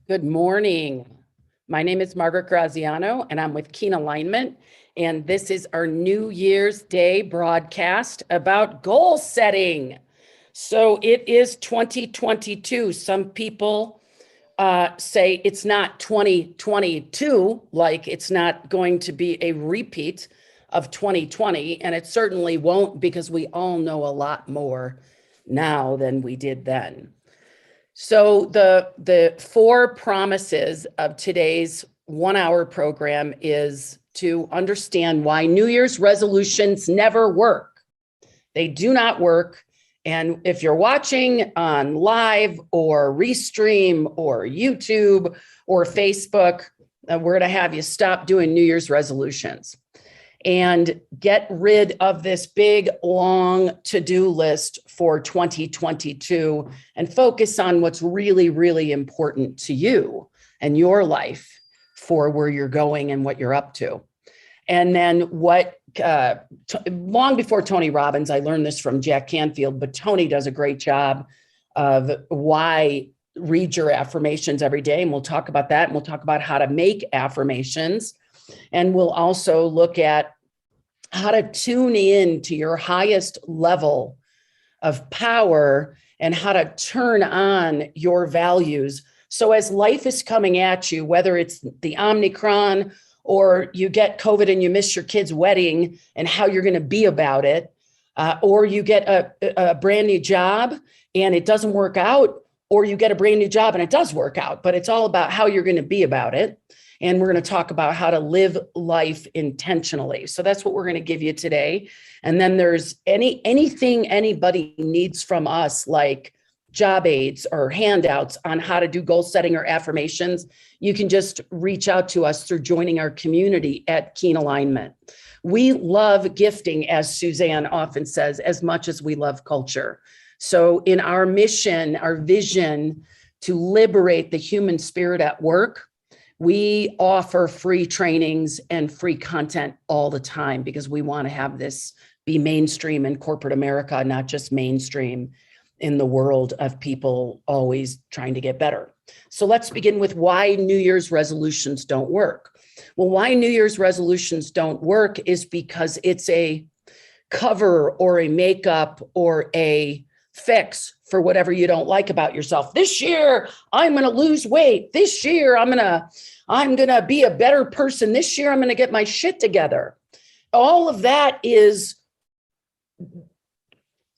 Good morning. My name is Margaret Graziano, and I'm with Keen Alignment. And this is our New Year's Day broadcast about goal setting. So it is 2022. Some people say it's not 2022, like it's not going to be a repeat of 2020. And it certainly won't, because we all know a lot more now than we did then. So the four promises of today's 1 hour program is to understand why New Year's resolutions never work. They do not work. And if you're watching on live or restream or YouTube or Facebook, we're going to have you stop doing New Year's resolutions and get rid of this big, long to-do list for 2022 and focus on what's really, really important to you and your life for where you're going and what you're up to. And then long before Tony Robbins, I learned this from Jack Canfield, but Tony does a great job of why read your affirmations every day. And we'll talk about that. And we'll talk about how to make affirmations. And we'll also look at how to tune in to your highest level of power and how to turn on your values. So as life is coming at you, whether it's the Omicron or you get COVID and you miss your kid's wedding and how you're going to be about it, or you get a brand new job and it doesn't work out, or you get a brand new job and it does work out, but it's all about how you're going to be about it. And we're going to talk about how to live life intentionally. So that's what we're going to give you today. And then there's anything anybody needs from us, like job aids or handouts on how to do goal setting or affirmations, you can just reach out to us through joining our community at Keen Alignment. We love gifting, as Suzanne often says, as much as we love culture. So in our mission, our vision to liberate the human spirit at work, we offer free trainings and free content all the time because we want to have this be mainstream in corporate America, not just mainstream in the world of people always trying to get better. So let's begin with why New Year's resolutions don't work. Well, why New Year's resolutions don't work is because it's a cover or a makeup or a fix for whatever you don't like about yourself. This year, I'm going to lose weight. This year, I'm going to be a better person. This year, I'm going to get my shit together. All of that is,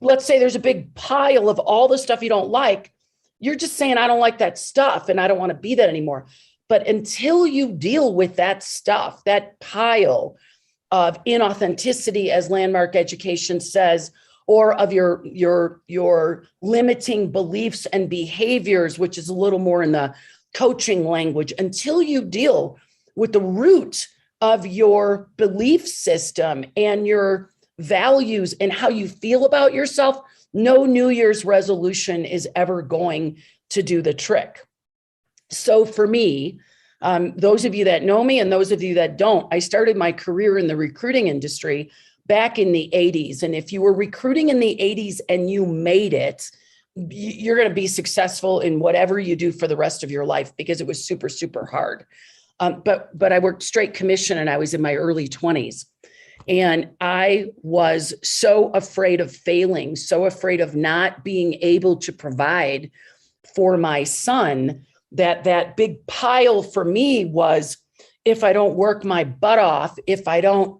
let's say there's a big pile of all the stuff you don't like. You're just saying, I don't like that stuff and I don't want to be that anymore. But until you deal with that stuff, that pile of inauthenticity, as Landmark Education says, or of your limiting beliefs and behaviors, which is a little more in the coaching language, until you deal with the root of your belief system and your values and how you feel about yourself, no New Year's resolution is ever going to do the trick. So for me, those of you that know me and those of you that don't, I started my career in the recruiting industry back in the 80s. And if you were recruiting in the 80s and you made it, you're going to be successful in whatever you do for the rest of your life because it was super, super hard. But I worked straight commission and I was in my early 20s. And I was so afraid of failing, so afraid of not being able to provide for my son, that big pile for me was, if I don't work my butt off, if I don't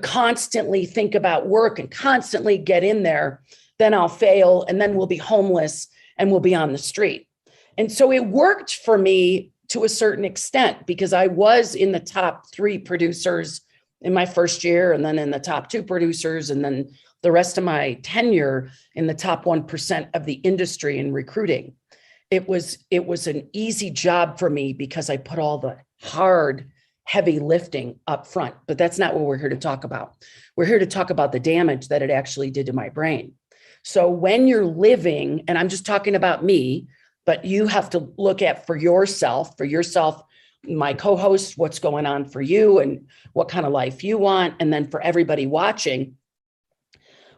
constantly think about work and constantly get in there, then I'll fail and then we'll be homeless and we'll be on the street. And so it worked for me to a certain extent because I was in the top 3 producers in my first year and then in the top 2 producers and then the rest of my tenure in the top 1% of the industry in recruiting. It was an easy job for me because I put all the hard, heavy lifting up front, but that's not what we're here to talk about. We're here to talk about the damage that it actually did to my brain. So when you're living, and I'm just talking about me, but you have to look at for yourself, my co-host, what's going on for you and what kind of life you want. And then for everybody watching,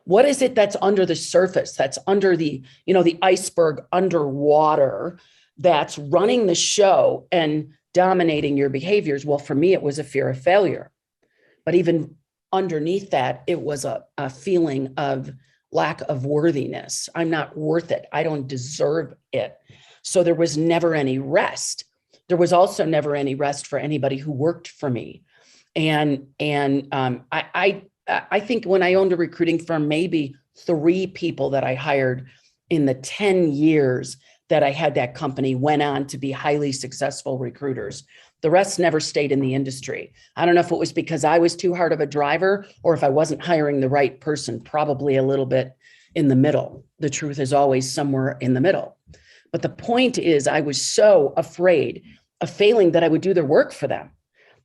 What is it that's under the surface, that's under the iceberg underwater, that's running the show and dominating your behaviors? Well, for me, it was a fear of failure. But even underneath that, it was a feeling of lack of worthiness. I'm not worth it. I don't deserve it. So there was never any rest. There was also never any rest for anybody who worked for me. And I think when I owned a recruiting firm, maybe 3 people that I hired in the 10 years that I had that company went on to be highly successful recruiters. The rest never stayed in the industry. I don't know if it was because I was too hard of a driver or if I wasn't hiring the right person, probably a little bit in the middle. The truth is always somewhere in the middle. But the point is, I was so afraid of failing that I would do their work for them,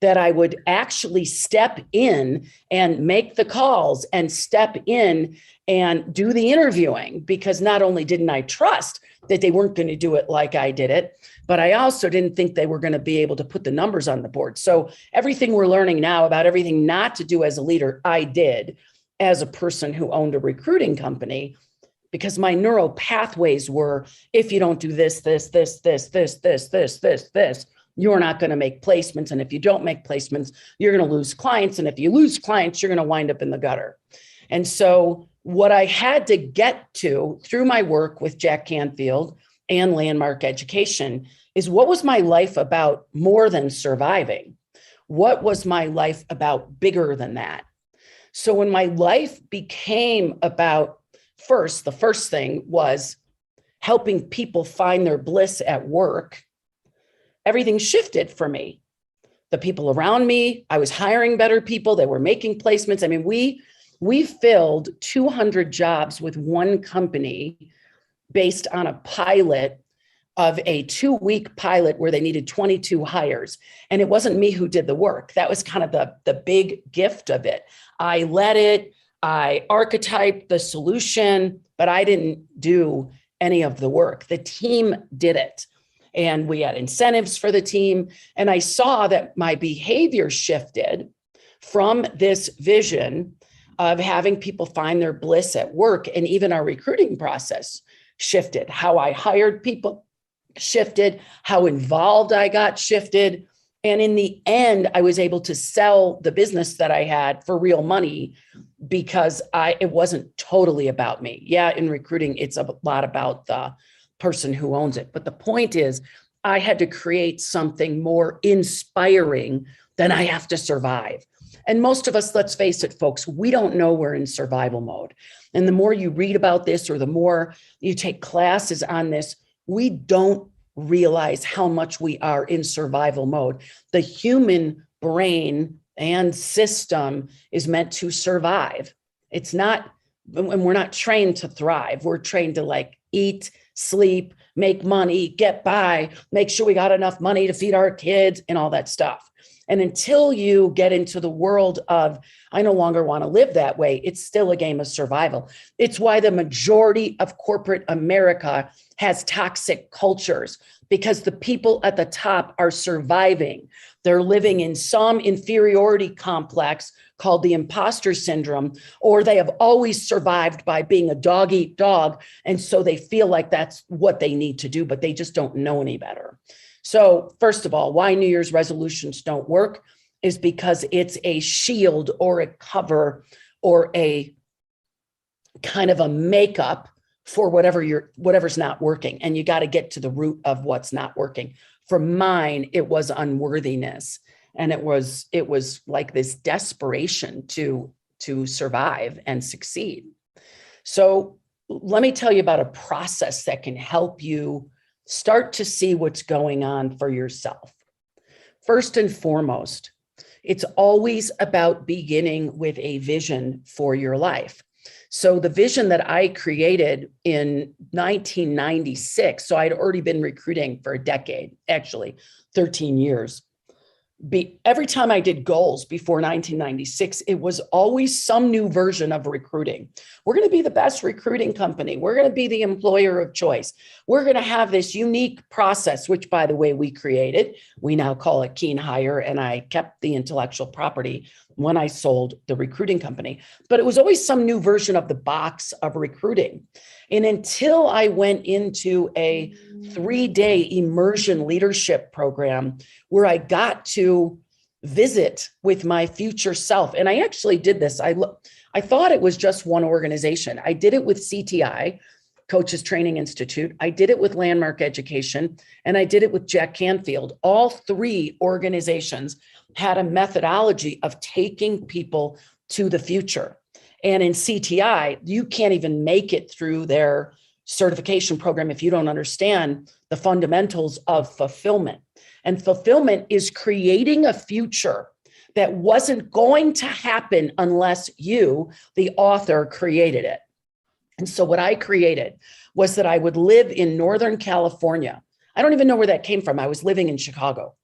that I would actually step in and make the calls and step in and do the interviewing, because not only didn't I trust that they weren't going to do it like I did it, but I also didn't think they were going to be able to put the numbers on the board. So everything we're learning now about everything not to do as a leader, I did as a person who owned a recruiting company, because my neural pathways were, if you don't do this, you're not going to make placements. And if you don't make placements, you're going to lose clients. And if you lose clients, you're going to wind up in the gutter. And so what I had to get to through my work with Jack Canfield and Landmark Education is, what was my life about more than surviving? What was my life about bigger than that? So when my life became about the first thing was helping people find their bliss at work, everything shifted for me. The people around me, I was hiring better people. They were making placements. I mean, we filled 200 jobs with one company based on a pilot of a 2-week pilot where they needed 22 hires. And it wasn't me who did the work. That was kind of the big gift of it. I led it. I archetyped the solution, but I didn't do any of the work. The team did it. And we had incentives for the team. And I saw that my behavior shifted from this vision of having people find their bliss at work. And even our recruiting process shifted. How I hired people shifted. How involved I got shifted. And in the end, I was able to sell the business that I had for real money, because it wasn't totally about me. Yeah, in recruiting, it's a lot about the person who owns it. But the point is, I had to create something more inspiring than I have to survive. And most of us, let's face it, folks, we don't know we're in survival mode. And the more you read about this or the more you take classes on this, we don't realize how much we are in survival mode. The human brain and system is meant to survive. It's not, and we're not trained to thrive. We're trained to eat, sleep, make money, get by, make sure we got enough money to feed our kids and all that stuff. And until you get into the world of, I no longer want to live that way, it's still a game of survival. It's why the majority of corporate America has toxic cultures, because the people at the top are surviving. They're living in some inferiority complex called the imposter syndrome, or they have always survived by being a dog eat dog. And so they feel like that's what they need to do, but they just don't know any better. So first of all, why New Year's resolutions don't work is because it's a shield or a cover or a kind of a makeup for whatever's not working. And you got to get to the root of what's not working. For mine, it was unworthiness. And it was like this desperation to survive and succeed. So let me tell you about a process that can help you start to see what's going on for yourself. First and foremost, it's always about beginning with a vision for your life. So the vision that I created in 1996, so I'd already been recruiting for a decade, actually 13 years. every time I did goals before 1996, it was always some new version of recruiting. We're going to be the best recruiting company. We're going to be the employer of choice. We're going to have this unique process, which, by the way, we created. We now call it Keen Hire, and I kept the intellectual property when I sold the recruiting company. But it was always some new version of the box of recruiting. And until I went into a 3-day immersion leadership program where I got to visit with my future self. And I actually did this. I thought it was just one organization. I did it with CTI, Coaches Training Institute. I did it with Landmark Education, and I did it with Jack Canfield. All 3 organizations had a methodology of taking people to the future. And in CTI, you can't even make it through their certification program if you don't understand the fundamentals of fulfillment. And fulfillment is creating a future that wasn't going to happen unless you, the author, created it. And so what I created was that I would live in Northern California. I don't even know where that came from. I was living in Chicago.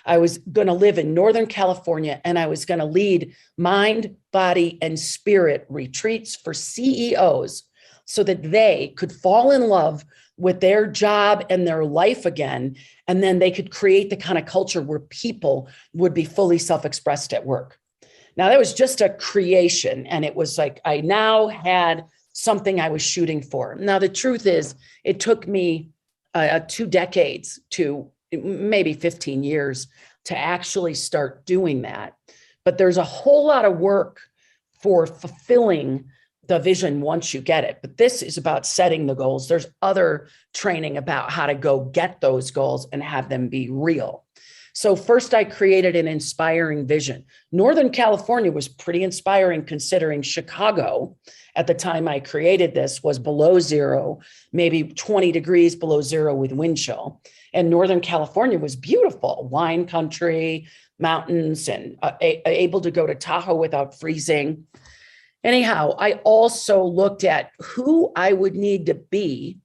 I was going to live in Northern California, and I was going to lead mind, body, and spirit retreats for CEOs so that they could fall in love with their job and their life again. And then they could create the kind of culture where people would be fully self-expressed at work. Now, that was just a creation. And it was like, I now had something I was shooting for. Now, the truth is, it took me 2 decades to maybe 15 years to actually start doing that. But there's a whole lot of work for fulfilling the vision once you get it. But this is about setting the goals. There's other training about how to go get those goals and have them be real. So first I created an inspiring vision. Northern California was pretty inspiring considering Chicago at the time I created this was below zero, maybe 20 degrees below zero with wind chill. And Northern California was beautiful, wine country, mountains, and able to go to Tahoe without freezing. Anyhow, I also looked at who I would need to be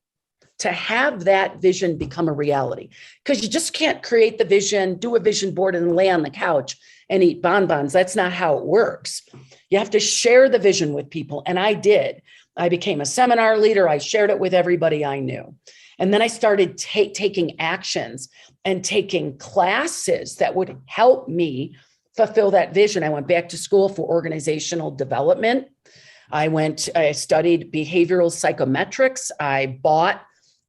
to have that vision become a reality. Because you just can't create the vision, do a vision board, and lay on the couch and eat bonbons. That's not how it works. You have to share the vision with people. And I did. I became a seminar leader. I shared it with everybody I knew. And then I started taking actions and taking classes that would help me fulfill that vision. I went back to school for organizational development. I studied behavioral psychometrics. I bought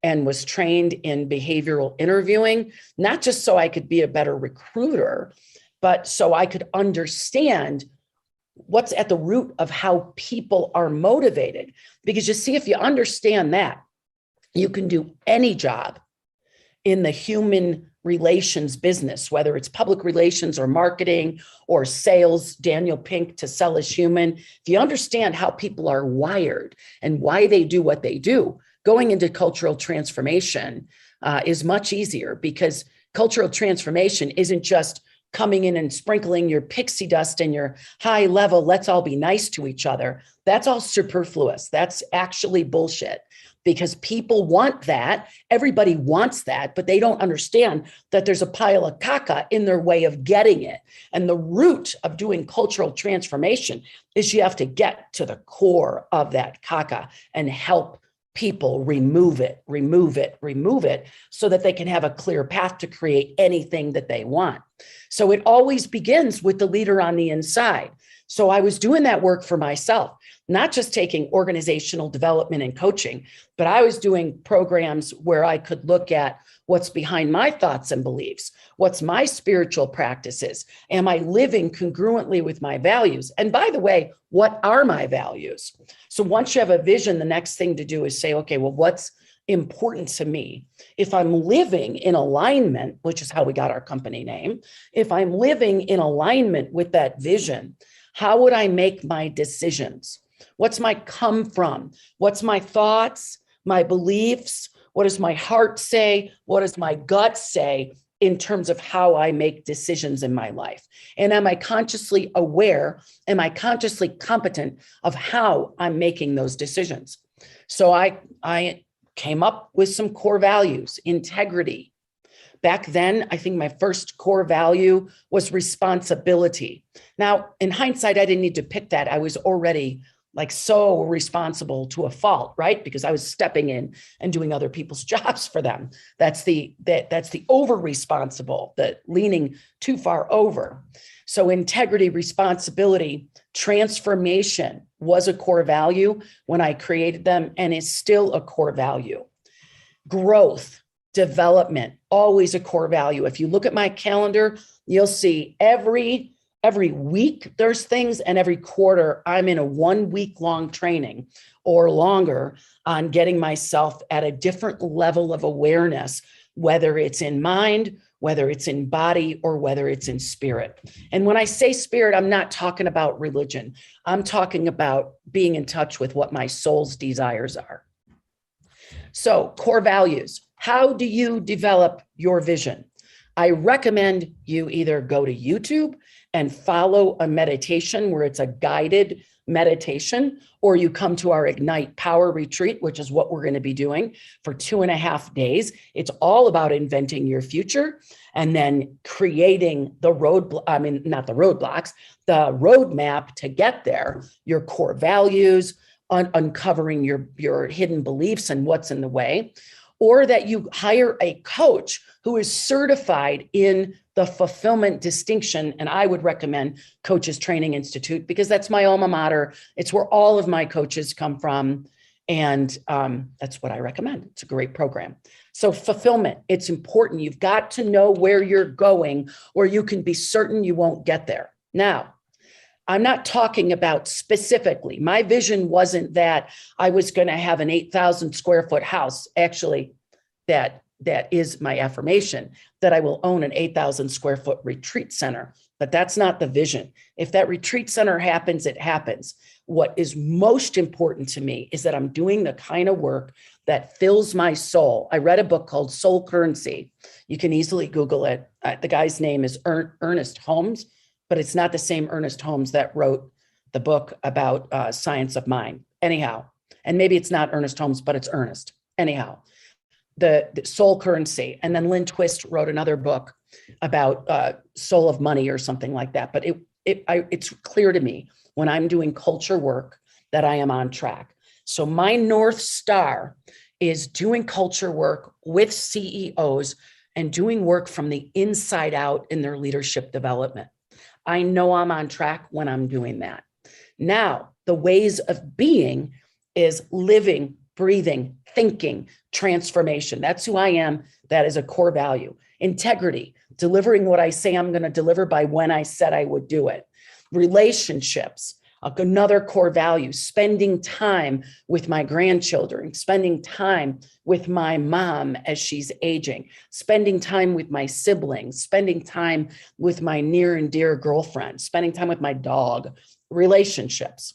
and was trained in behavioral interviewing, not just so I could be a better recruiter, but so I could understand what's at the root of how people are motivated. Because you see, if you understand that, you can do any job in the human relations business, whether it's public relations or marketing or sales. Daniel Pink, To Sell is Human. If you understand how people are wired and why they do what they do, going into cultural transformation is much easier, because cultural transformation isn't just coming in and sprinkling your pixie dust and your high level, let's all be nice to each other. That's all superfluous. That's actually bullshit, because people want that. Everybody wants that, but they don't understand that there's a pile of caca in their way of getting it. And the root of doing cultural transformation is you have to get to the core of that caca and help people remove it, so that they can have a clear path to create anything that they want. So it always begins with the leader on the inside. So I was doing that work for myself, not just taking organizational development and coaching, but I was doing programs where I could look at what's behind my thoughts and beliefs, what's my spiritual practices, am I living congruently with my values? And by the way, what are my values? So once you have a vision, the next thing to do is say, okay, well, what's important to me? If I'm living in alignment, which is how we got our company name, if I'm living in alignment with that vision, how would I make my decisions? What's my come from? What's my thoughts, my beliefs? What does my heart say? What does my gut say in terms of how I make decisions in my life? And am I consciously aware? Am I consciously competent of how I'm making those decisions? So I came up with some core values: integrity, Back then, I think my first core value was responsibility. Now, in hindsight, I didn't need to pick that. I was already like so responsible to a fault, right? Because I was stepping in and doing other people's jobs for them. That's the over responsible, the leaning too far over. So integrity, responsibility, transformation was a core value when I created them, and is still a core value. Growth, development, always a core value. If you look at my calendar, you'll see every week there's things, and every quarter I'm in a 1 week long training or longer on getting myself at a different level of awareness, whether it's in mind, whether it's in body, or whether it's in spirit. And when I say spirit, I'm not talking about religion. I'm talking about being in touch with what my soul's desires are. So, core values. How do you develop your vision? I recommend you either go to YouTube and follow a meditation where it's a guided meditation, or you come to our Ignite Power Retreat, which is what we're going to be doing for 2.5 days. It's all about inventing your future and then creating the roadmap to get there, your core values, uncovering your hidden beliefs and what's in the way, or that you hire a coach who is certified in the fulfillment distinction. And I would recommend Coaches Training Institute, because that's my alma mater. It's where all of my coaches come from. And that's what I recommend. It's a great program. So fulfillment, it's important. You've got to know where you're going, or you can be certain you won't get there. Now, I'm not talking about specifically. My vision wasn't that I was going to have an 8,000 square foot house. Actually, that is my affirmation, that I will own an 8,000 square foot retreat center. But that's not the vision. If that retreat center happens, it happens. What is most important to me is that I'm doing the kind of work that fills my soul. I read a book called Soul Currency. You can easily Google it. The guy's name is Ernest Holmes, but it's not the same Ernest Holmes that wrote the book about science of mind. Anyhow, and maybe it's not Ernest Holmes, but it's Ernest. Anyhow, the Soul Currency. And then Lynn Twist wrote another book about soul of money or something like that. But it's clear to me when I'm doing culture work that I am on track. So my North Star is doing culture work with CEOs and doing work from the inside out in their leadership development. I know I'm on track when I'm doing that. Now, the ways of being is living, breathing, thinking, transformation. That's who I am. That is a core value. Integrity, delivering what I say I'm going to deliver by when I said I would do it. Relationships, another core value, spending time with my grandchildren, spending time with my mom as she's aging, spending time with my siblings, spending time with my near and dear girlfriend, spending time with my dog, relationships.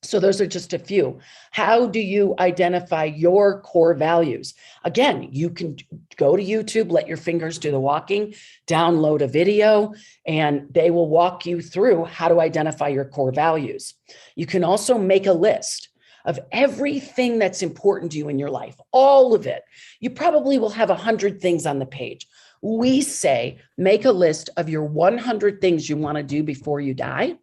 So those are just a few. How do you identify your core values? Again, you can go to YouTube, let your fingers do the walking, download a video, and they will walk you through how to identify your core values. You can also make a list of everything that's important to you in your life, all of it. You probably will have 100 things on the page. We say, make a list of your 100 things you want to do before you die.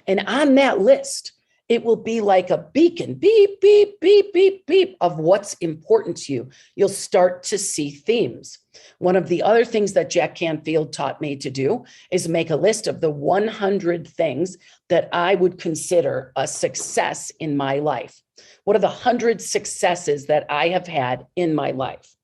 And on that list, it will be like a beacon, beep, beep, beep, beep, beep, of what's important to you. You'll start to see themes. One of the other things that Jack Canfield taught me to do is make a list of the 100 things that I would consider a success in my life. What are the 100 successes that I have had in my life?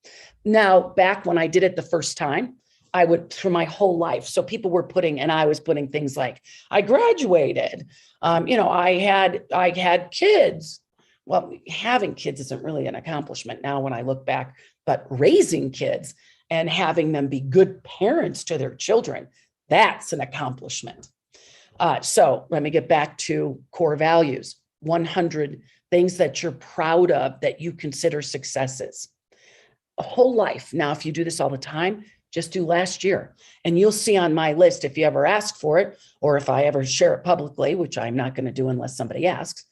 Now, back when I did it the first time, I would through my whole life. So people were putting, and I was putting things like, I graduated, I had kids. Well, having kids isn't really an accomplishment now when I look back, but raising kids and having them be good parents to their children, that's an accomplishment. So let me get back to core values, 100 things that you're proud of that you consider successes. A whole life. Now, if you do this all the time, just do last year. And you'll see on my list, if you ever ask for it, or if I ever share it publicly, which I'm not going to do unless somebody asks,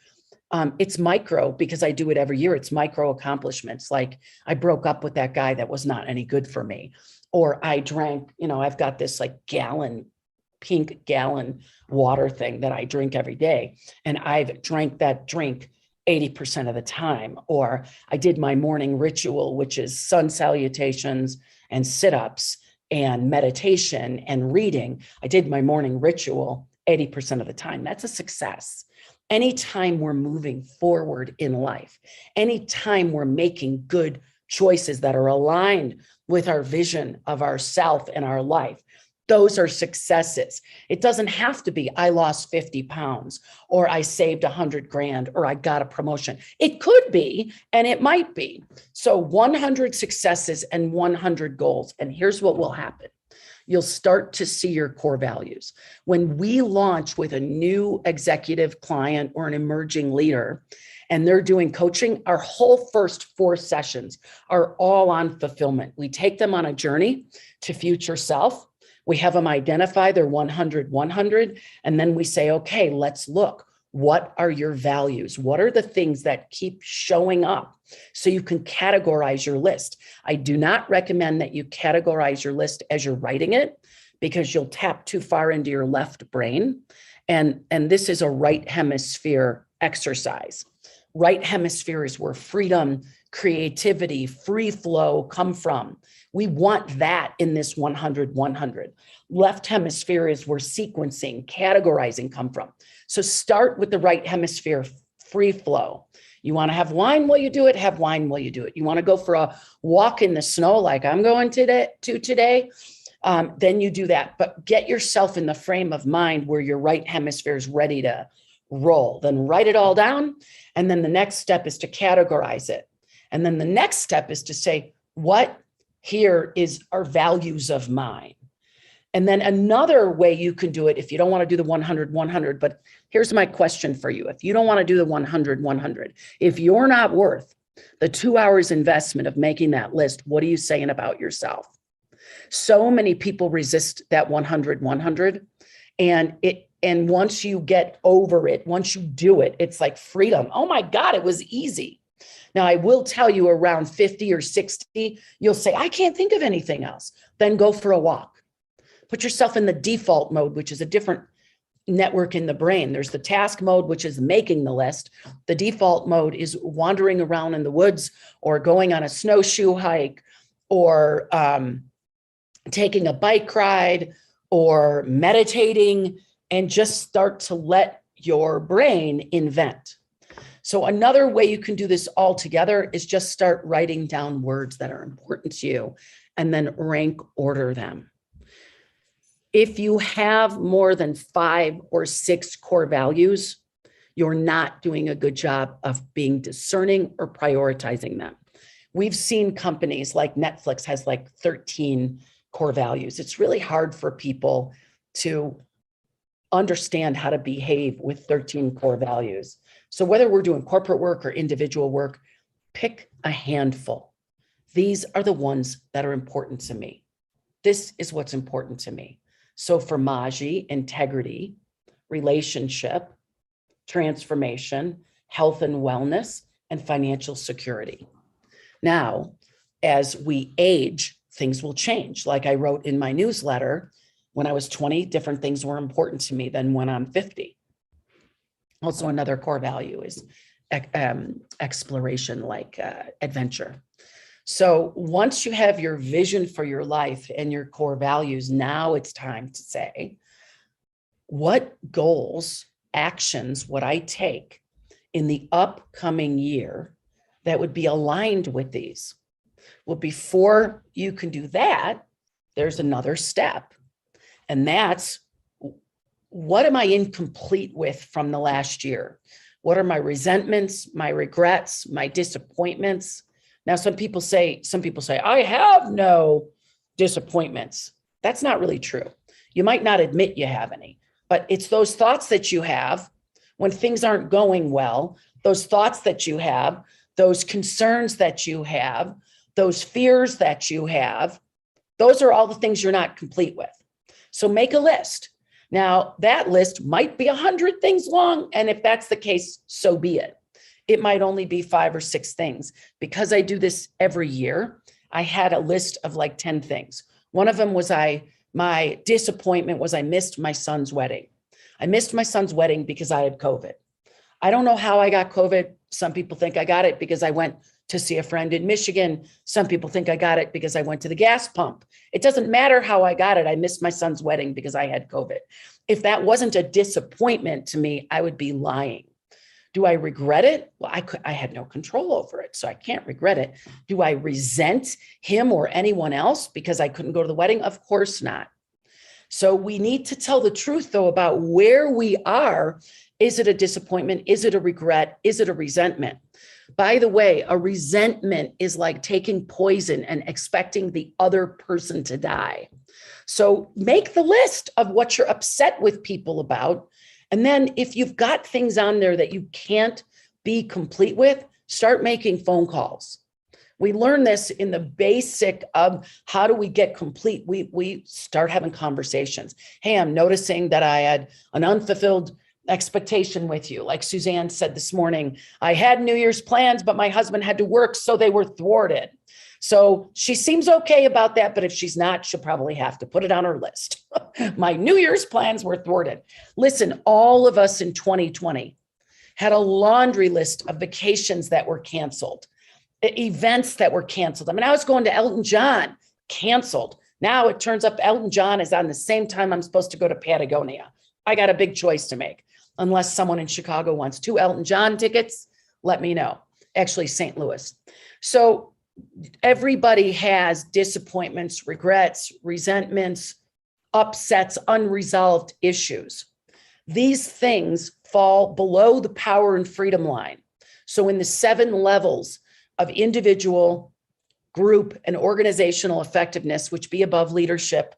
It's micro because I do it every year. It's micro accomplishments. Like I broke up with that guy that was not any good for me. Or I drank, I've got this like pink gallon water thing that I drink every day. And I've drank that drink 80% of the time. Or I did my morning ritual, which is sun salutations and sit-ups and meditation and reading. I did my morning ritual 80% of the time. That's a success. Anytime we're moving forward in life, anytime we're making good choices that are aligned with our vision of ourself and our life, those are successes. It doesn't have to be, I lost 50 pounds, or I saved 100 grand, or I got a promotion. It could be, and it might be. So 100 successes and 100 goals. And here's what will happen. You'll start to see your core values. When we launch with a new executive client or an emerging leader, and they're doing coaching, our whole first 4 sessions are all on fulfillment. We take them on a journey to future self. We have them identify their 100, and then we say, okay, let's look. What are your values? What are the things that keep showing up? So you can categorize your list. I do not recommend that you categorize your list as you're writing it, because you'll tap too far into your left brain. And this is a right hemisphere exercise. Right hemisphere is where freedom, creativity, free flow come from. We want that in this 100. Left hemisphere is where sequencing, categorizing come from. So start with the right hemisphere, free flow. You want to have wine while you do it, have wine while you do it. You want to go for a walk in the snow like I'm going today, then you do that. But get yourself in the frame of mind where your right hemisphere is ready to roll. Then write it all down. And then the next step is to categorize it. And then the next step is to say, what here is our values of mine? And then another way you can do it, if you don't want to do the 100, but here's my question for you. If you don't want to do the 100, if you're not worth the 2 hours investment of making that list, what are you saying about yourself? So many people resist that 100. And once you get over it, once you do it, it's like freedom. Oh my God, it was easy. Now, I will tell you around 50 or 60, you'll say, I can't think of anything else. Then go for a walk. Put yourself in the default mode, which is a different network in the brain. There's the task mode, which is making the list. The default mode is wandering around in the woods or going on a snowshoe hike or taking a bike ride or meditating, and just start to let your brain invent. So another way you can do this all together is just start writing down words that are important to you and then rank order them. If you have more than 5 or 6 core values, you're not doing a good job of being discerning or prioritizing them. We've seen companies like Netflix has like 13 core values. It's really hard for people to understand how to behave with 13 core values. So whether we're doing corporate work or individual work, pick a handful. These are the ones that are important to me. This is what's important to me. So for Maji, integrity, relationship, transformation, health and wellness, and financial security. Now, as we age, things will change. Like I wrote in my newsletter, when I was 20, different things were important to me than when I'm 50. Also, another core value is exploration, like adventure. So once you have your vision for your life and your core values, now it's time to say, what goals, actions would I take in the upcoming year that would be aligned with these? Well, before you can do that, there's another step. And that's, what am I incomplete with from the last year? What are my resentments, my regrets, my disappointments? Now, some people say, I have no disappointments. That's not really true. You might not admit you have any, but it's those thoughts that you have when things aren't going well, those thoughts that you have, those concerns that you have, those fears that you have, those are all the things you're not complete with. So make a list. Now, that list might be 100 things long, and if that's the case, so be it. it might only be 5 or 6 things. Because I do this every year, I had a list of like 10 things. One of them was my disappointment was I missed my son's wedding. I missed my son's wedding because I had COVID. I don't know how I got COVID. Some people think I got it because I went to see a friend in Michigan. Some people think I got it because I went to the gas pump. It doesn't matter how I got it. I missed my son's wedding because I had COVID. If that wasn't a disappointment to me, I would be lying. Do I regret it? Well, I had no control over it, so I can't regret it. Do I resent him or anyone else because I couldn't go to the wedding? Of course not. So we need to tell the truth, though, about where we are. Is it a disappointment? Is it a regret? Is it a resentment? By the way, a resentment is like taking poison and expecting the other person to die. So make the list of what you're upset with people about. And then if you've got things on there that you can't be complete with, start making phone calls. We learn this in the basic of how do we get complete. We start having conversations. Hey, I'm noticing that I had an unfulfilled expectation with you. Like Suzanne said this morning, I had New Year's plans, but my husband had to work, so they were thwarted. So she seems okay about that, but if she's not, she'll probably have to put it on her list. My New Year's plans were thwarted. Listen, all of us in 2020 had a laundry list of vacations that were canceled, events that were canceled. I mean, I was going to Elton John, canceled. Now it turns up Elton John is on the same time I'm supposed to go to Patagonia. I got a big choice to make. Unless someone in Chicago wants 2 Elton John tickets, let me know. Actually, St. Louis. So everybody has disappointments, regrets, resentments, upsets, unresolved issues. These things fall below the power and freedom line. So in the 7 levels of individual, group, and organizational effectiveness, which be above leadership,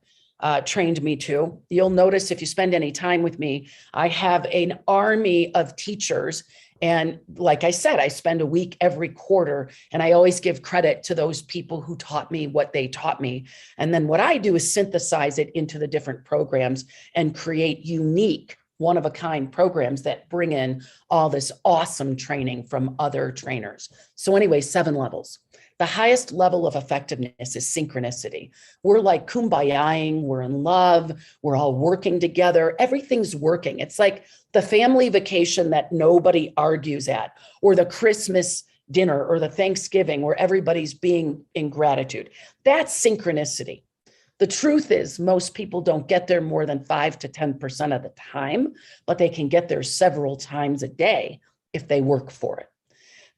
trained me to. You'll notice if you spend any time with me, I have an army of teachers. And like I said, I spend a week every quarter, and I always give credit to those people who taught me what they taught me. And then what I do is synthesize it into the different programs and create unique, one-of-a-kind programs that bring in all this awesome training from other trainers. So anyway, 7 levels. The highest level of effectiveness is synchronicity. We're like kumbayaing, we're in love, we're all working together, everything's working. It's like the family vacation that nobody argues at, or the Christmas dinner, or the Thanksgiving where everybody's being in gratitude. That's synchronicity. The truth is most people don't get there more than 5 to 10% of the time, but they can get there several times a day if they work for it.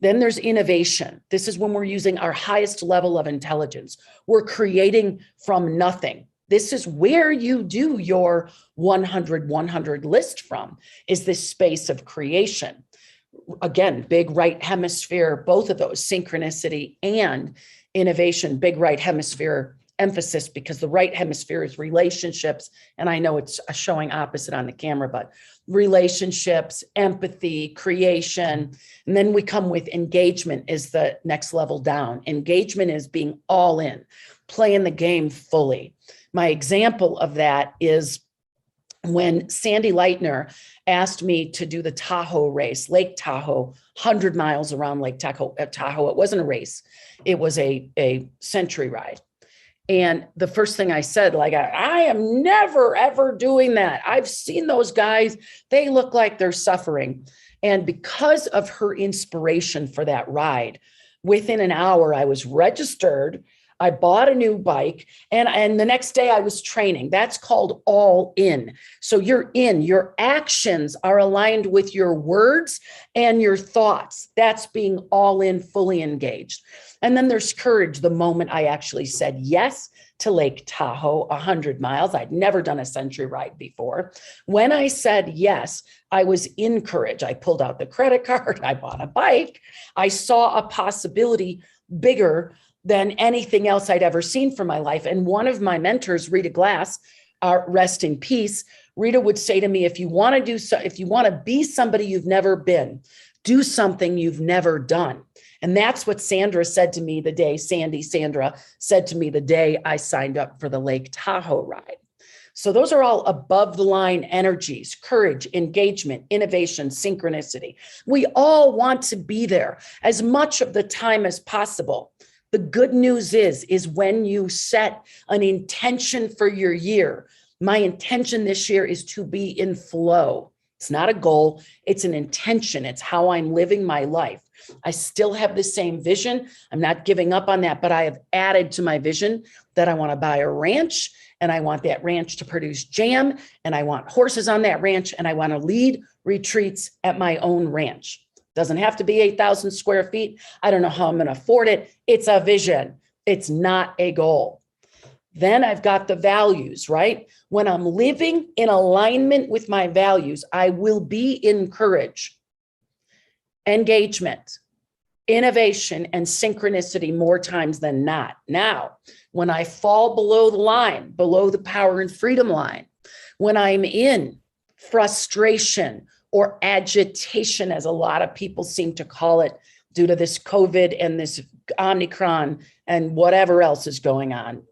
Then there's innovation. This is when we're using our highest level of intelligence. We're creating from nothing. This is where you do your 100-100 list from, is this space of creation. Again, big right hemisphere, both of those, synchronicity and innovation, big right hemisphere emphasis, because the right hemisphere is relationships. And I know it's showing opposite on the camera, but relationships, empathy, creation. And then we come with engagement is the next level down. Engagement is being all in, playing the game fully. My example of that is when Sandy Leitner asked me to do the Tahoe race, Lake Tahoe, 100 miles around Lake Tahoe. It wasn't a race. It was a century ride. And the first thing I said, like, I am never, ever doing that. I've seen those guys. They look like they're suffering. And because of her inspiration for that ride, within an hour, I was registered. I bought a new bike, and the next day I was training. That's called all in. So you're in, your actions are aligned with your words and your thoughts. That's being all in, fully engaged. And then there's courage. The moment I actually said yes to Lake Tahoe, 100 miles. I'd never done a century ride before. When I said yes, I was in courage. I pulled out the credit card. I bought a bike. I saw a possibility bigger than anything else I'd ever seen for my life. And one of my mentors, Rita Glass, rest in peace, Rita would say to me, if you want to be somebody you've never been, do something you've never done. And that's what Sandra said to me the day, Sandra said to me the day I signed up for the Lake Tahoe ride. So those are all above the line energies: courage, engagement, innovation, synchronicity. We all want to be there as much of the time as possible. The good news is when you set an intention for your year, my intention this year is to be in flow. It's not a goal, it's an intention. It's how I'm living my life. I still have the same vision. I'm not giving up on that, but I have added to my vision that I want to buy a ranch, and I want that ranch to produce jam, and I want horses on that ranch, and I want to lead retreats at my own ranch. Doesn't have to be 8,000 square feet. I don't know how I'm going to afford it. It's a vision. It's not a goal. Then I've got the values, right? When I'm living in alignment with my values, I will be in courage, engagement, innovation, and synchronicity more times than not. Now, when I fall below the line, below the power and freedom line, when I'm in frustration or agitation, as a lot of people seem to call it, due to this COVID and this Omicron and whatever else is going on,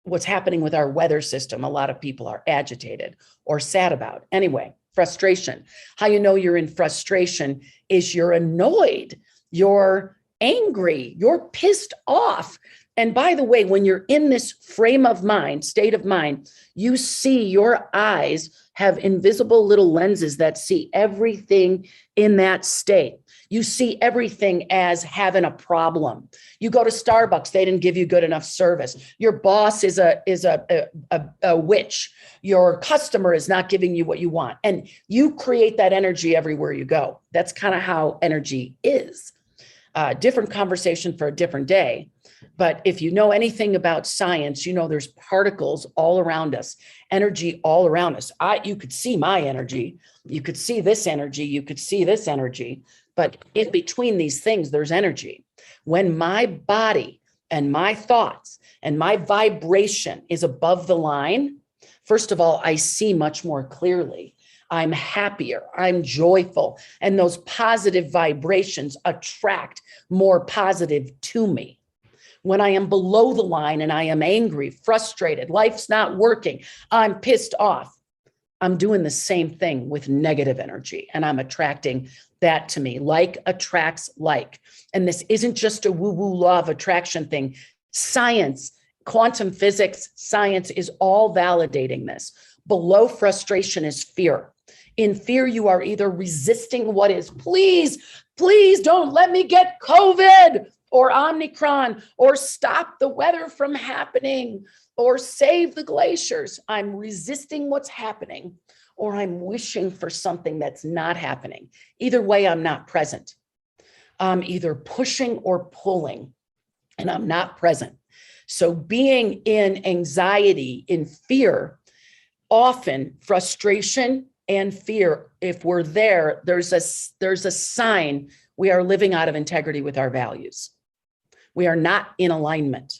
what's happening with our weather system, a lot of people are agitated or sad about. Anyway, frustration. How you know you're in frustration is you're annoyed, you're angry, you're pissed off. And by the way, when you're in this frame of mind, state of mind, you see, your eyes have invisible little lenses that see everything in that state. You see everything as having a problem. You go to Starbucks, they didn't give you good enough service. Your boss is a witch. Your customer is not giving you what you want. And you create that energy everywhere you go. That's kind of how energy is. Different conversation for a different day. But if you know anything about science, you know there's particles all around us, energy all around us. You could see my energy. You could see this energy. You could see this energy. But in between these things, there's energy. When my body and my thoughts and my vibration is above the line, first of all, I see much more clearly. I'm happier, I'm joyful, and those positive vibrations attract more positive to me. When I am below the line and I am angry, frustrated, life's not working, I'm pissed off, I'm doing the same thing with negative energy, and I'm attracting that to me. Like attracts like. And this isn't just a woo-woo law of attraction thing. Science, quantum physics, science is all validating this. Below frustration is fear. In fear, you are either resisting what is, please don't let me get COVID or Omicron, or stop the weather from happening, or save the glaciers. I'm resisting what's happening, or I'm wishing for something that's not happening. Either way, I'm not present. I'm either pushing or pulling, and I'm not present. So being in anxiety, in fear, often frustration and fear, if we're there, there's a sign we are living out of integrity with our values. We are not in alignment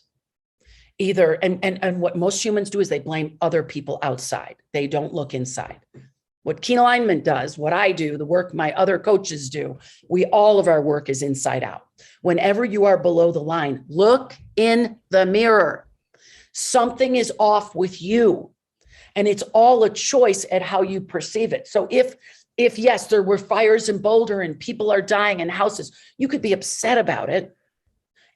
either. And what most humans do is they blame other people outside. They don't look inside. What Keen Alignment does, what I do, the work my other coaches do, all of our work is inside out. Whenever you are below the line, look in the mirror. Something is off with you. And it's all a choice at how you perceive it. So if yes, there were fires in Boulder and people are dying in houses, you could be upset about it.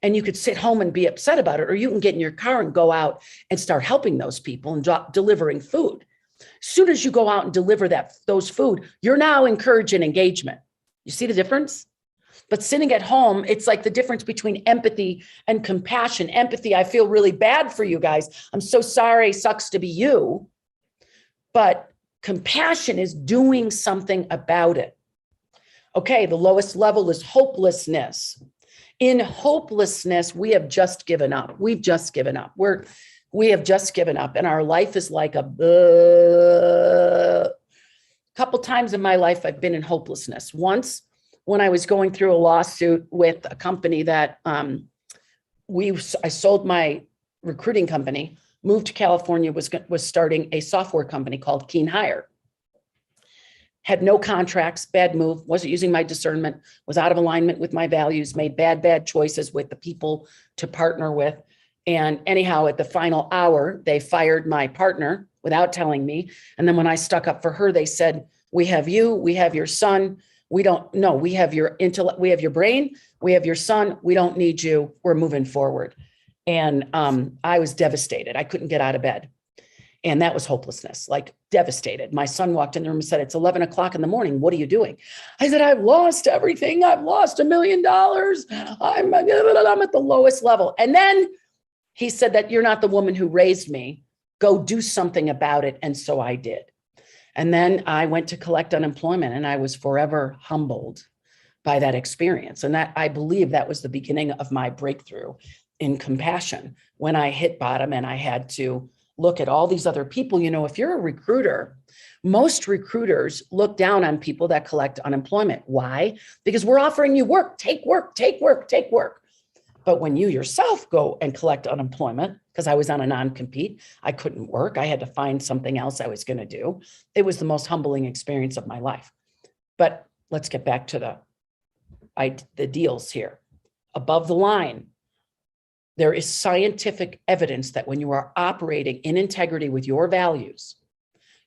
And you could sit home and be upset about it, or you can get in your car and go out and start helping those people and delivering food. As soon as you go out and deliver those food, you're now encouraging engagement. You see the difference? But sitting at home, it's like the difference between empathy and compassion. Empathy, I feel really bad for you guys. I'm so sorry, sucks to be you. But compassion is doing something about it. Okay, the lowest level is hopelessness. In hopelessness, we have just given up. We've just given up. We have just given up. And our life is like a couple times in my life, I've been in hopelessness. Once, when I was going through a lawsuit with a company that I sold my recruiting company, moved to California, was starting a software company called Keen Hire. Had no contracts, bad move, wasn't using my discernment, was out of alignment with my values, made bad choices with the people to partner with. And anyhow, at the final hour, they fired my partner without telling me. And then when I stuck up for her, they said, we have you, we have your son. We don't know. We have your intellect, we have your brain, we have your son. We don't need you. We're moving forward. And I was devastated. I couldn't get out of bed. And that was hopelessness, like devastated. My son walked in the room and said, it's 11 o'clock in the morning. What are you doing? I said, I've lost everything. I've lost $1 million. I'm at the lowest level. And then he said that you're not the woman who raised me. Go do something about it. And so I did. And then I went to collect unemployment, and I was forever humbled by that experience. And that, I believe, that was the beginning of my breakthrough in compassion, when I hit bottom and I had to look at all these other people. You know, if you're a recruiter, most recruiters look down on people that collect unemployment. Why? Because we're offering you work, take work, take work, take work. But when you yourself go and collect unemployment, because I was on a non-compete, I couldn't work. I had to find something else I was going to do. It was the most humbling experience of my life. But let's get back to the deals here. Above the line, there is scientific evidence that when you are operating in integrity with your values,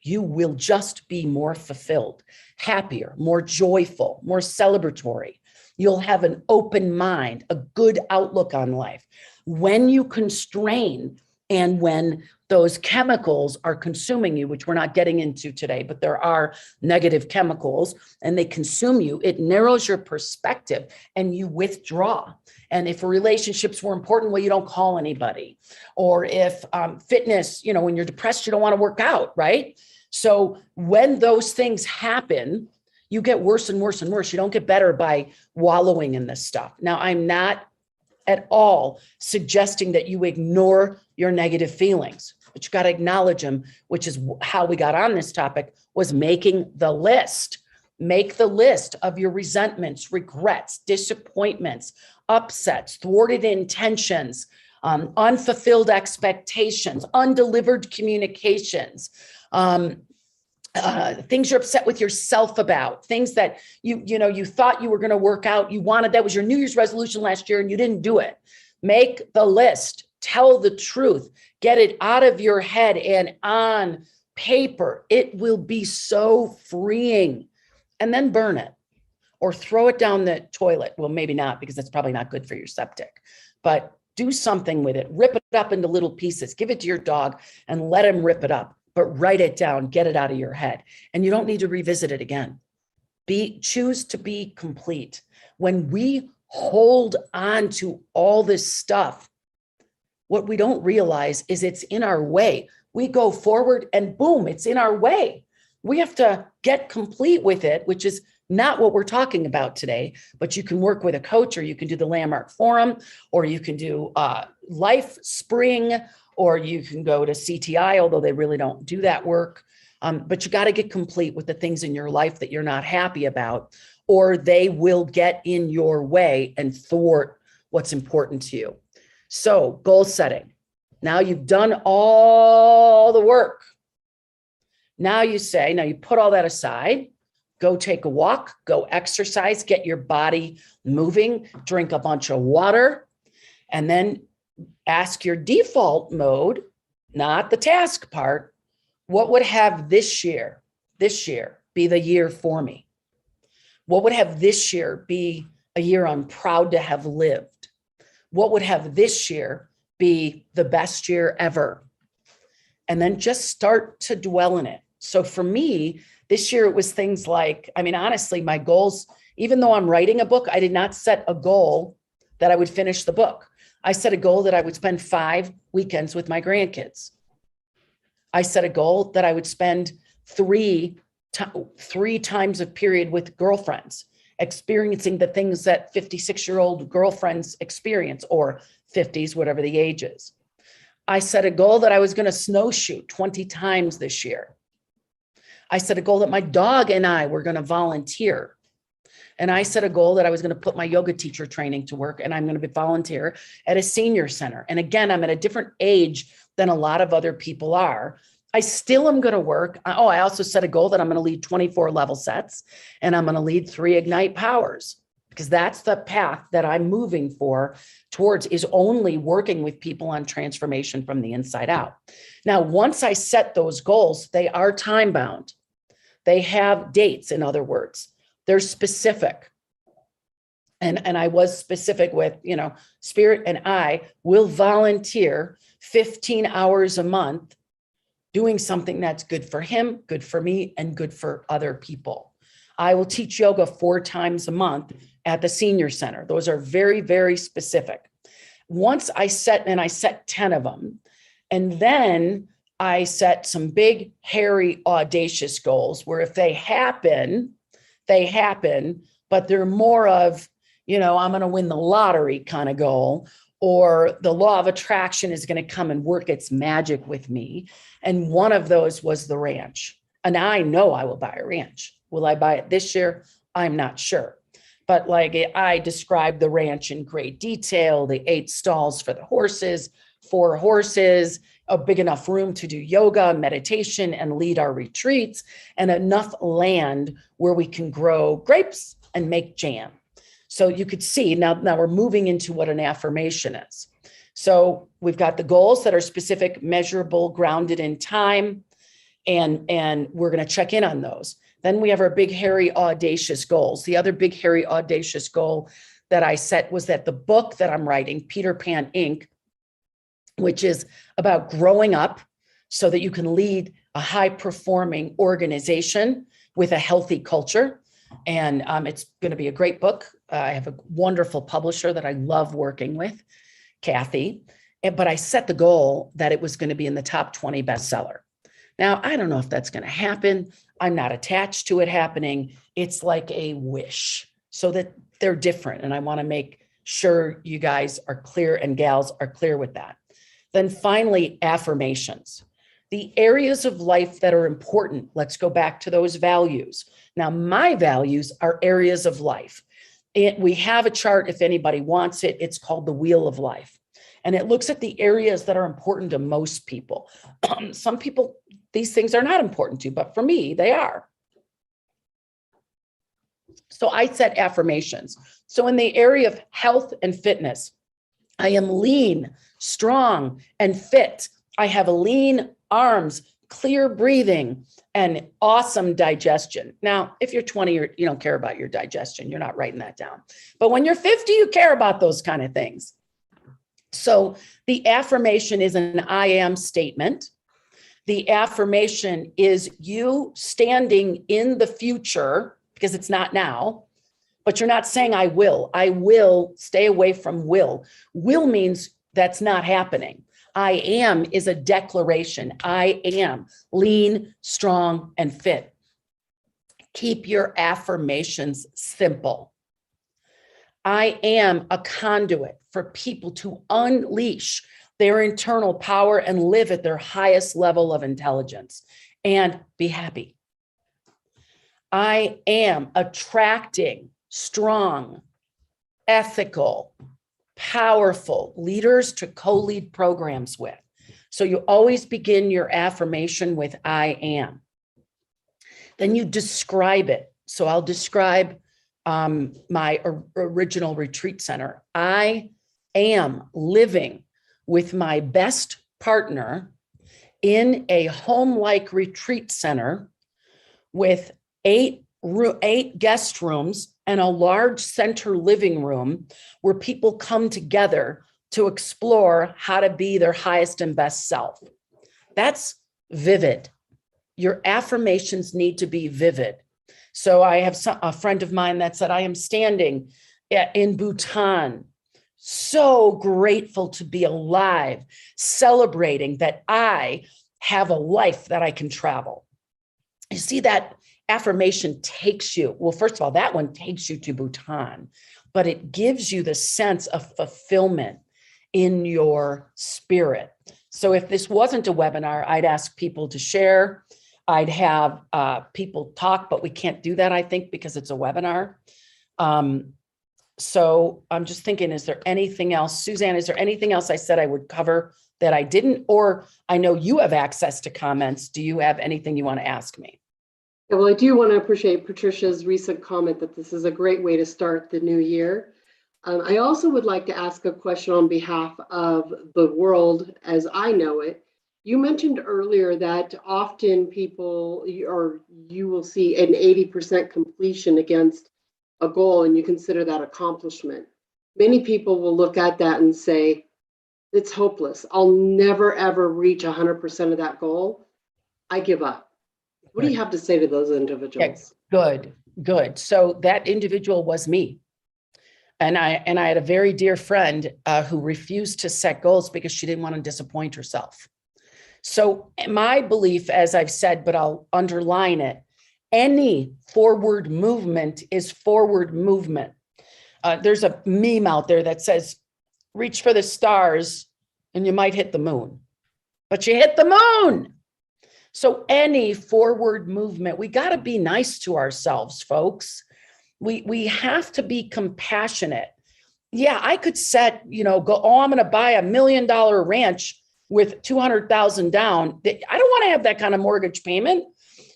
you will just be more fulfilled, happier, more joyful, more celebratory. You'll have an open mind, a good outlook on life. When you constrain and when those chemicals are consuming you, which we're not getting into today, but there are negative chemicals and they consume you, it narrows your perspective and you withdraw. And if relationships were important, well, you don't call anybody. Or if fitness, you know, when you're depressed, you don't want to work out, right? So when those things happen, you get worse and worse and worse. You don't get better by wallowing in this stuff. Now, I'm not at all suggesting that you ignore your negative feelings, but you got to acknowledge them, which is how we got on this topic, was making the list. Make the list of your resentments, regrets, disappointments, upsets, thwarted intentions, unfulfilled expectations, undelivered communications, things you're upset with yourself about, things that you thought you were going to work out. You wanted, that was your New Year's resolution last year and you didn't do it. Make the list, tell the truth, get it out of your head and on paper. It will be so freeing. And then burn it or throw it down the toilet. Well, maybe not, because that's probably not good for your septic, but do something with it. Rip it up into little pieces, give it to your dog and let him rip it up, but write it down, get it out of your head. And you don't need to revisit it again. Choose to be complete. When we hold on to all this stuff, what we don't realize is it's in our way. We go forward and boom, it's in our way. We have to get complete with it, which is not what we're talking about today, but you can work with a coach, or you can do the Landmark Forum, or you can do Life Spring, or you can go to CTI, although they really don't do that work. But you got to get complete with the things in your life that you're not happy about, or they will get in your way and thwart what's important to you. So goal setting. Now you've done all the work. Now you put all that aside, go take a walk, go exercise, get your body moving, drink a bunch of water, and then ask your default mode, not the task part, what would have this year be the year for me? What would have this year be a year I'm proud to have lived? What would have this year be the best year ever? And then just start to dwell in it. So for me, this year, it was things like, honestly, my goals, even though I'm writing a book, I did not set a goal that I would finish the book. I set a goal that I would spend 5 weekends with my grandkids. I set a goal that I would spend three times a period with girlfriends, experiencing the things that 56-year-old girlfriends experience, or 50s, whatever the age is. I set a goal that I was going to snowshoe 20 times this year. I set a goal that my dog and I were going to volunteer. And I set a goal that I was going to put my yoga teacher training to work, and I'm going to volunteer at a senior center. And again, I'm at a different age than a lot of other people are. I still am going to work. I also set a goal that I'm going to lead 24 level sets, and I'm going to lead 3 Ignite Powers. because that's the path that I'm moving towards, is only working with people on transformation from the inside out. Now, once I set those goals, they are time bound. They have dates, in other words, they're specific. And I was specific with, Spirit and I will volunteer 15 hours a month doing something that's good for him, good for me, and good for other people. I will teach yoga 4 times a month at the senior center. Those are very, very specific. Once I set 10 of them, and then I set some big, hairy, audacious goals where if they happen, but they're more of, I'm going to win the lottery kind of goal, or the law of attraction is going to come and work its magic with me. And one of those was the ranch. And I know I will buy a ranch. Will I buy it this year? I'm not sure. But like I described the ranch in great detail, the 8 stalls for the horses, 4 horses, a big enough room to do yoga, meditation, and lead our retreats, and enough land where we can grow grapes and make jam. So you could see now we're moving into what an affirmation is. So we've got the goals that are specific, measurable, grounded in time, and we're going to check in on those. Then we have our big, hairy, audacious goals. The other big, hairy, audacious goal that I set was that the book that I'm writing, Peter Pan Inc., which is about growing up so that you can lead a high-performing organization with a healthy culture. And it's going to be a great book. I have a wonderful publisher that I love working with, Kathy. But I set the goal that it was going to be in the top 20 bestseller. Now, I don't know if that's going to happen. I'm not attached to it happening. It's like a wish, so that they're different. And I want to make sure you guys are clear and gals are clear with that. Then finally, affirmations. The areas of life that are important. Let's go back to those values. Now, my values are areas of life. We have a chart, if anybody wants it. It's called the Wheel of Life. And it looks at the areas that are important to most people. Some people, these things are not important to, but for me, they are. So I set affirmations. So in the area of health and fitness, I am lean, strong, and fit. I have lean arms, clear breathing, and awesome digestion. Now, if you're 20, you don't care about your digestion. You're not writing that down. But when you're 50, you care about those kind of things. So the affirmation is an I am statement. The affirmation is you standing in the future, because it's not now, but you're not saying I will. I will. Stay away from will. Will means that's not happening. I am is a declaration. I am lean, strong, and fit. Keep your affirmations simple. I am a conduit for people to unleash their internal power and live at their highest level of intelligence and be happy. I am attracting strong, ethical, powerful leaders to co-lead programs with. So you always begin your affirmation with I am. Then you describe it. So I'll describe my original retreat center. I am living with my best partner in a home-like retreat center with 8 guest rooms and a large center living room where people come together to explore how to be their highest and best self. That's vivid. Your affirmations need to be vivid. So I have a friend of mine that said, I am standing in Bhutan, so grateful to be alive, celebrating that I have a life that I can travel. You see, that affirmation takes you, well, first of all, that one takes you to Bhutan, but it gives you the sense of fulfillment in your spirit. So if this wasn't a webinar, I'd ask people to share. I'd have people talk, but we can't do that, I think, because it's a webinar. So I'm just thinking, is there anything else? Suzanne, is there anything else I said I would cover that I didn't? Or I know you have access to comments. Do you have anything you want to ask me? Yeah, well, I do want to appreciate Patricia's recent comment that this is a great way to start the new year. I also would like to ask a question on behalf of the world as I know it. You mentioned earlier that often you will see an 80% completion against a goal and you consider that accomplishment. Many people will look at that and say, it's hopeless. I'll never, ever reach 100% of that goal. I give up. What do you have to say to those individuals? Yeah, good. So that individual was me. And I had a very dear friend who refused to set goals because she didn't want to disappoint herself. So my belief, as I've said, but I'll underline it, any forward movement is forward movement. There's a meme out there that says, reach for the stars and you might hit the moon, but you hit the moon. So any forward movement, we got to be nice to ourselves, folks. We have to be compassionate. Yeah, I could set, I'm going to buy $1 million ranch with 200,000 down. I don't want to have that kind of mortgage payment.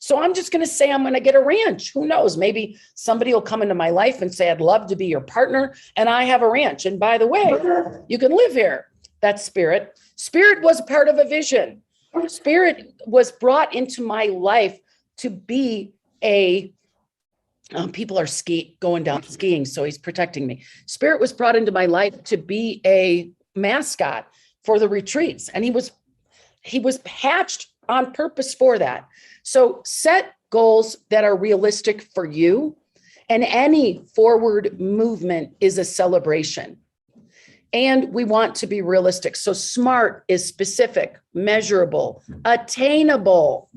So I'm just going to say I'm going to get a ranch. Who knows? Maybe somebody will come into my life and say, I'd love to be your partner. And I have a ranch. And by the way, you can live here. That's spirit. Spirit was part of a vision. Spirit was brought into my life to be people are going down skiing, so he's protecting me. Spirit was brought into my life to be a mascot for the retreats. And he was hatched on purpose for that. So set goals that are realistic for you. And any forward movement is a celebration. And we want to be realistic. So SMART is specific, measurable, attainable,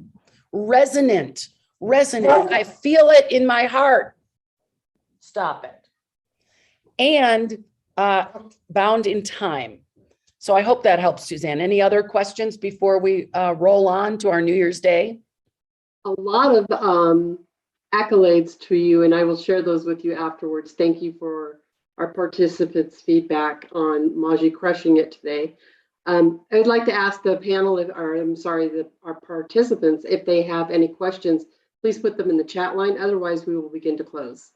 resonant. I feel it in my heart. Stop it. And bound in time. So I hope that helps, Suzanne. Any other questions before we roll on to our New Year's Day? A lot of accolades to you, and I will share those with you afterwards. Thank you for our participants' feedback on Maji crushing it today. I would like to ask the panel, our participants, if they have any questions, please put them in the chat line. Otherwise, we will begin to close.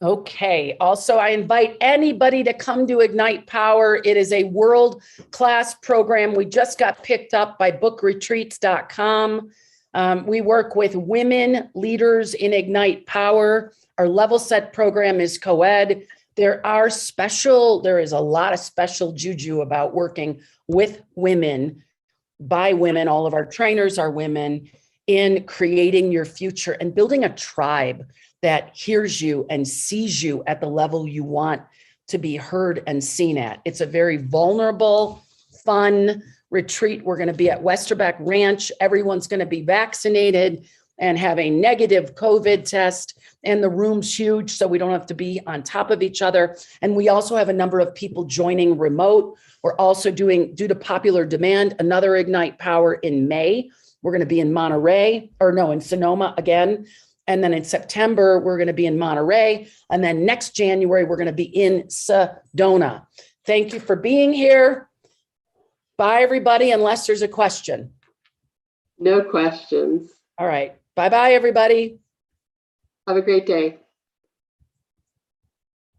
Okay. Also, I invite anybody to come to Ignite Power. It is a world-class program. We just got picked up by bookretreats.com. We work with women leaders in Ignite Power. Our level set program is co-ed. There is a lot of special juju about working with women, by women. All of our trainers are women, in creating your future and building a tribe that hears you and sees you at the level you want to be heard and seen at. It's a very vulnerable, fun retreat. We're going to be at Westerbeck Ranch. Everyone's going to be vaccinated and have a negative COVID test. And the room's huge, so we don't have to be on top of each other. And we also have a number of people joining remote. We're also doing, due to popular demand, another Ignite Power in May. We're going to be in in Sonoma again. And then in September, we're going to be in Monterey. And then next January, we're going to be in Sedona. Thank you for being here. Bye, everybody, unless there's a question. No questions. All right. Bye-bye, everybody. Have a great day.